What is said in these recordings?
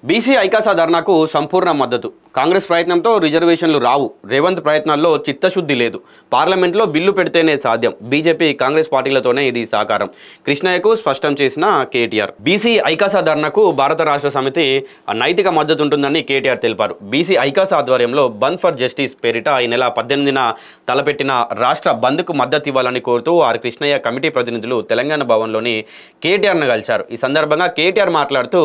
BC ఐకాసా ధర్నాకు సంపూర్ణ మద్దతు. కాంగ్రెస్ ప్రయత్నంతో రిజర్వేషన్లు రావు. రేవంత్ ప్రయత్నాల్లో చిత్తశుద్ధి లేదు. పార్లమెంట్లో బిల్లు పెడితేనే సాధ్యం. బీజేపీ కాంగ్రెస్ పార్టీలతోనే ఇది సాకారం. కృష్ణయ్యకు స్పష్టం చేసిన కేటీఆర్. బీసీ ఐకాసా ధర్నాకు భారత రాష్ట్ర సమితి నైతిక మద్దతు ఉంటుందని కేటీఆర్ తెలిపారు. బీసీ ఐకాసా ఆధ్వర్యంలో బంద్ ఫర్ జస్టిస్ పేరిట ఈ నెల 18న తలపెట్టిన రాష్ట్ర బంద్కు మద్దతు ఇవ్వాలని కోరుతూ ఆర్ కృష్ణయ్య కమిటీ ప్రతినిధులు తెలంగాణ భవన్లోని కేటీఆర్ను కలిశారు. ఈ సందర్భంగా కేటీఆర్ మాట్లాడుతూ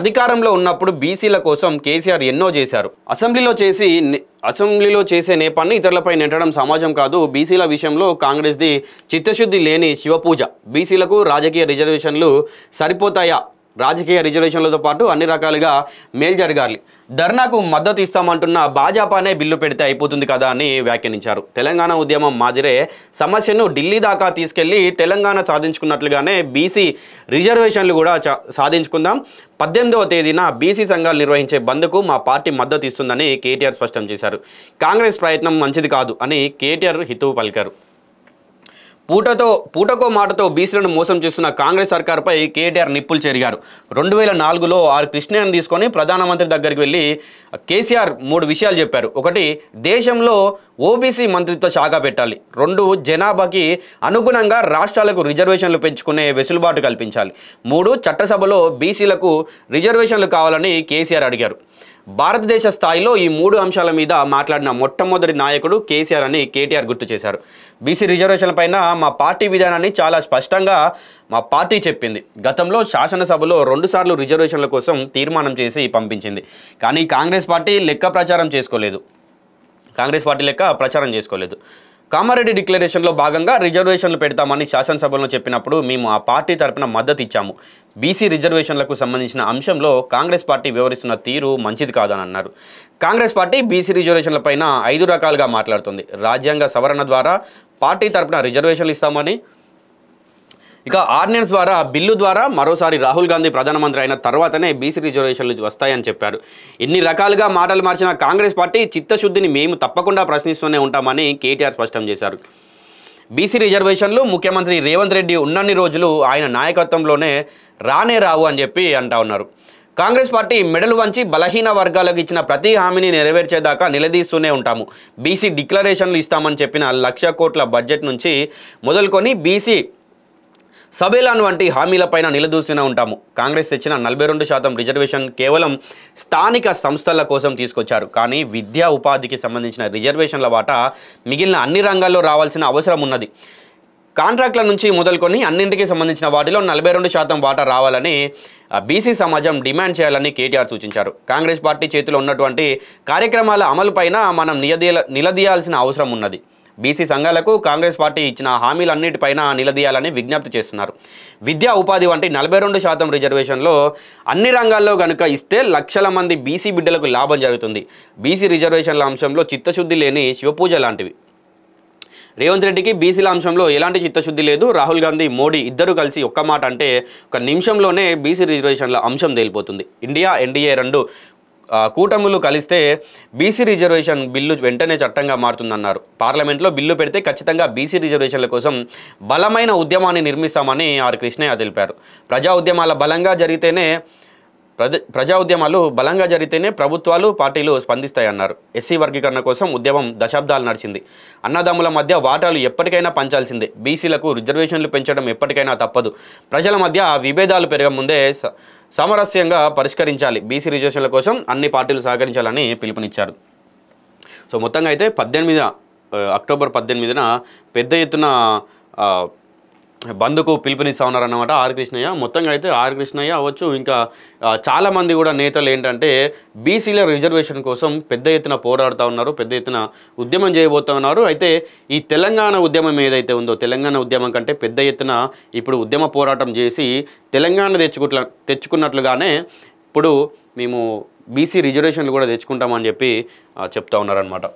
అధికారంలో ఉన్న బీసీల కోసం కేసీఆర్ ఎన్నో చేశారు. అసెంబ్లీలో చేసే నేపాన్ని ఇతరులపై నెట్టడం సమాజం కాదు. బీసీల విషయంలో కాంగ్రెస్ది చిత్తశుద్ధి లేని శివపూజ. బీసీలకు రాజకీయ రిజర్వేషన్లు సరిపోతాయా? రాజకీయ రిజర్వేషన్లతో పాటు అన్ని రకాలుగా మేలు జరగాలి. ధర్నాకు మద్దతు ఇస్తామంటున్న భాజపానే బిల్లు పెడితే అయిపోతుంది కదా అని వ్యాఖ్యానించారు. తెలంగాణ ఉద్యమం మాదిరే సమస్యను ఢిల్లీ దాకా తీసుకెళ్లి తెలంగాణ సాధించుకున్నట్లుగానే బీసీ రిజర్వేషన్లు కూడా సాధించుకుందాం. 18వ తేదీన బీసీ సంఘాలు నిర్వహించే బంద్కు మా పార్టీ మద్దతు ఇస్తుందని కేటీఆర్ స్పష్టం చేశారు. కాంగ్రెస్ ప్రయత్నం మంచిది కాదు అని కేటీఆర్ హితవు పలికారు. పూటకో మాటతో బీసీలను మోసం చేస్తున్న కాంగ్రెస్ సర్కార్పై కేటీఆర్ నిప్పులు చెరిగారు. 2004లో ఆర్ కృష్ణయ్యను తీసుకొని ప్రధానమంత్రి దగ్గరికి వెళ్ళి కేసీఆర్ 3 విషయాలు చెప్పారు. 1, దేశంలో ఓబీసీ మంత్రిత్వ శాఖ పెట్టాలి. 2, జనాభాకి అనుగుణంగా రాష్ట్రాలకు రిజర్వేషన్లు పెంచుకునే వెసులుబాటు కల్పించాలి. 3, చట్టసభలో బీసీలకు రిజర్వేషన్లు కావాలని కేసీఆర్ అడిగారు. భారతదేశ స్థాయిలో ఈ 3 అంశాల మీద మాట్లాడిన మొట్టమొదటి నాయకుడు కేసీఆర్ అని కేటీఆర్ గుర్తు చేశారు. బీసీ రిజర్వేషన్లపైన మా పార్టీ విధానాన్ని చాలా స్పష్టంగా మా పార్టీ చెప్పింది. గతంలో శాసనసభలో 2 సార్లు రిజర్వేషన్ల కోసం తీర్మానం చేసి పంపించింది. కానీ కాంగ్రెస్ పార్టీ లెక్క ప్రచారం చేసుకోలేదు. కామారెడ్డి డిక్లరేషన్లో భాగంగా రిజర్వేషన్లు పెడతామని శాసనసభలో చెప్పినప్పుడు మేము ఆ పార్టీ తరపున మద్దతు ఇచ్చాము. బీసీ రిజర్వేషన్లకు సంబంధించిన అంశంలో కాంగ్రెస్ పార్టీ వ్యవహరిస్తున్న తీరు మంచిది కాదని అన్నారు. కాంగ్రెస్ పార్టీ బీసీ రిజర్వేషన్లపైన 5 రకాలుగా మాట్లాడుతుంది. రాజ్యాంగ సవరణ ద్వారా పార్టీ తరపున రిజర్వేషన్లు ఇస్తామని, ఇక ఆర్డినెన్స్ ద్వారా, బిల్లు ద్వారా, మరోసారి రాహుల్ గాంధీ ప్రధానమంత్రి అయిన తర్వాతనే బీసీ రిజర్వేషన్లు వస్తాయని చెప్పారు. ఇన్ని రకాలుగా మాటలు మార్చిన కాంగ్రెస్ పార్టీ చిత్తశుద్ధిని మేము తప్పకుండా ప్రశ్నిస్తూనే ఉంటామని కేటీఆర్ స్పష్టం చేశారు. బీసీ రిజర్వేషన్లు ముఖ్యమంత్రి రేవంత్ రెడ్డి ఉన్నన్ని రోజులు ఆయన నాయకత్వంలోనే రావు అని చెప్పి అంటా ఉన్నారు. కాంగ్రెస్ పార్టీ మెడలు వంచి బలహీన వర్గాలకు ఇచ్చిన ప్రతి హామీని నెరవేర్చేదాకా నిలదీస్తూనే ఉంటాము. బీసీ డిక్లరేషన్లు ఇస్తామని చెప్పిన 1,00,000 కోట్ల బడ్జెట్ నుంచి మొదలుకొని బీసీ సబేలాన్ వంటి హామీలపైన నిలదూస్తూనే ఉంటాము. కాంగ్రెస్ తెచ్చిన 42% రిజర్వేషన్ కేవలం స్థానిక సంస్థల కోసం తీసుకొచ్చారు. కానీ విద్యా ఉపాధికి సంబంధించిన రిజర్వేషన్ల వాటా మిగిలిన అన్ని రంగాల్లో రావాల్సిన అవసరం ఉన్నది. కాంట్రాక్ట్ల నుంచి మొదలుకొని అన్నింటికి సంబంధించిన వాటిలో 42% వాటా రావాలని బీసీ సమాజం డిమాండ్ చేయాలని కేటీఆర్ సూచించారు. కాంగ్రెస్ పార్టీ చేతిలో ఉన్నటువంటి కార్యక్రమాల అమలుపైన మనం నిలదీయాల్సిన అవసరం ఉన్నది. బీసీ సంఘాలకు కాంగ్రెస్ పార్టీ ఇచ్చిన హామీలన్నిటిపైన నిలదీయాలని విజ్ఞప్తి చేస్తున్నారు. విద్యా ఉపాధి వంటి 42% రిజర్వేషన్లో అన్ని రంగాల్లో కనుక ఇస్తే లక్షల మంది బీసీ బిడ్డలకు లాభం జరుగుతుంది. బీసీ రిజర్వేషన్ల అంశంలో చిత్తశుద్ధి లేని శివపూజ లాంటివి. రేవంత్ రెడ్డికి బీసీల అంశంలో ఎలాంటి చిత్తశుద్ధి లేదు. రాహుల్ గాంధీ, మోడీ ఇద్దరు కలిసి ఒక్క మాట అంటే 1 నిమిషంలోనే బీసీ రిజర్వేషన్ల అంశం తేలిపోతుంది. ఇండియా, ఎన్డీఏ 2 కూటములు కలిస్తే బీసీ రిజర్వేషన్ బిల్లు వెంటనే చట్టంగా మారుతుందన్నారు. పార్లమెంట్లో బిల్లు పెడితే ఖచ్చితంగా బీసీ రిజర్వేషన్ల కోసం బలమైన ఉద్యమాన్ని నిర్మిస్తామని ఆర్ కృష్ణయ్య తెలిపారు. ప్రజా ఉద్యమాలు బలంగా జరిగితేనే ప్రభుత్వాలు, పార్టీలు స్పందిస్తాయన్నారు. ఎస్సీ వర్గీకరణ కోసం ఉద్యమం దశాబ్దాలు నడిచింది. అన్నదమ్ముల మధ్య వాటాలు ఎప్పటికైనా పంచాల్సిందే. బీసీలకు రిజర్వేషన్లు పెంచడం ఎప్పటికైనా తప్పదు. ప్రజల మధ్య విభేదాలు పెరగముందే సామరస్యంగా పరిష్కరించాలి. బీసీ రిజర్వేషన్ల కోసం అన్ని పార్టీలు సహకరించాలని పిలుపునిచ్చారు. సో మొత్తంగా అయితే అక్టోబర్ 18న పెద్ద ఎత్తున బంద్కు పిలుపునిస్తూ ఉన్నారన్నమాట ఆర్ కృష్ణయ్య. మొత్తంగా అయితే ఆర్ కృష్ణయ్య అవ్వచ్చు, ఇంకా చాలామంది కూడా నేతలు ఏంటంటే బీసీల రిజర్వేషన్ కోసం పెద్ద ఎత్తున పోరాడుతూ ఉన్నారు, పెద్ద ఎత్తున ఉద్యమం చేయబోతూ ఉన్నారు. అయితే ఈ తెలంగాణ ఉద్యమం ఏదైతే ఉందో, తెలంగాణ ఉద్యమం కంటే పెద్ద ఎత్తున ఇప్పుడు ఉద్యమ పోరాటం చేసి తెలంగాణ తెచ్చుకున్నట్లుగానే ఇప్పుడు మేము బీసీ రిజర్వేషన్లు కూడా తెచ్చుకుంటామని చెప్పి చెప్తా ఉన్నారనమాట.